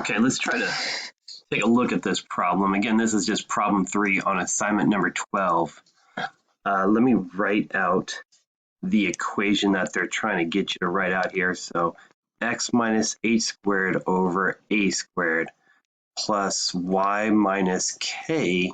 Okay, let's try to take a look at this problem. Again, this is just problem 3 on assignment number 12. Let me write out the equation that they're trying to get you to write out here. So x minus h squared over a squared plus y minus k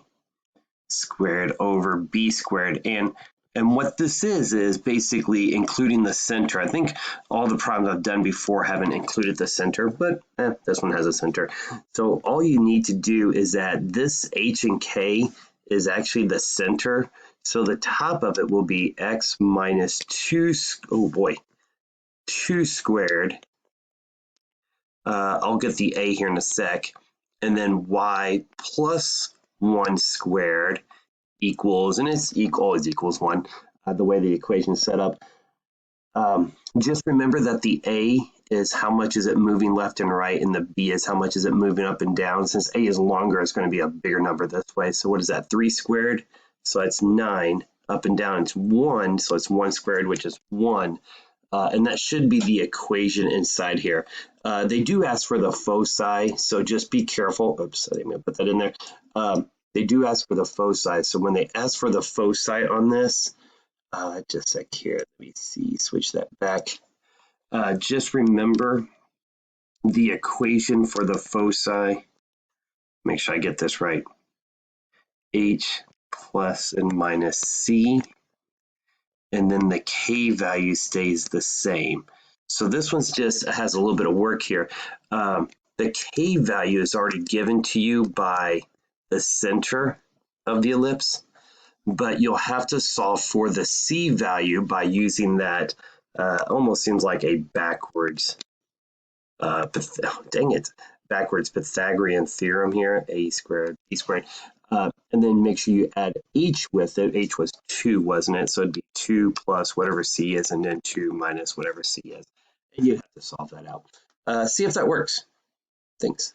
squared over b squared. And what this is basically including the center. I think all the problems I've done before haven't included the center, but this one has a center. So all you need to do is that this h and k is actually the center. So the top of it will be x minus 2 squared. I'll get the a here in a sec. And then y plus 1 squared equals, and it's always equals 1, the way the equation is set up. Just remember that the a is how much is it moving left and right, and the b is how much is it moving up and down. Since a is longer, it's going to be a bigger number this way. So what is that, 3 squared? So it's 9. Up and down, it's 1, so it's 1 squared, which is 1. And that should be the equation inside here. They do ask for the foci, so just be careful. Oops, I didn't mean to put that in there. They do ask for the foci, so when they ask for the foci on this, just a sec here, let me see, switch that back. Just remember the equation for the foci. Make sure I get this right. H plus and minus C, and then the K value stays the same. So this one's just has a little bit of work here. The K value is already given to you by the center of the ellipse, but you'll have to solve for the C value by using that, almost seems like a backwards, backwards Pythagorean theorem here, a squared, b squared. And then make sure you add h with it. H was 2, wasn't it? So it'd be 2 plus whatever c is, and then 2 minus whatever c is. And you'd have to solve that out. See if that works. Thanks.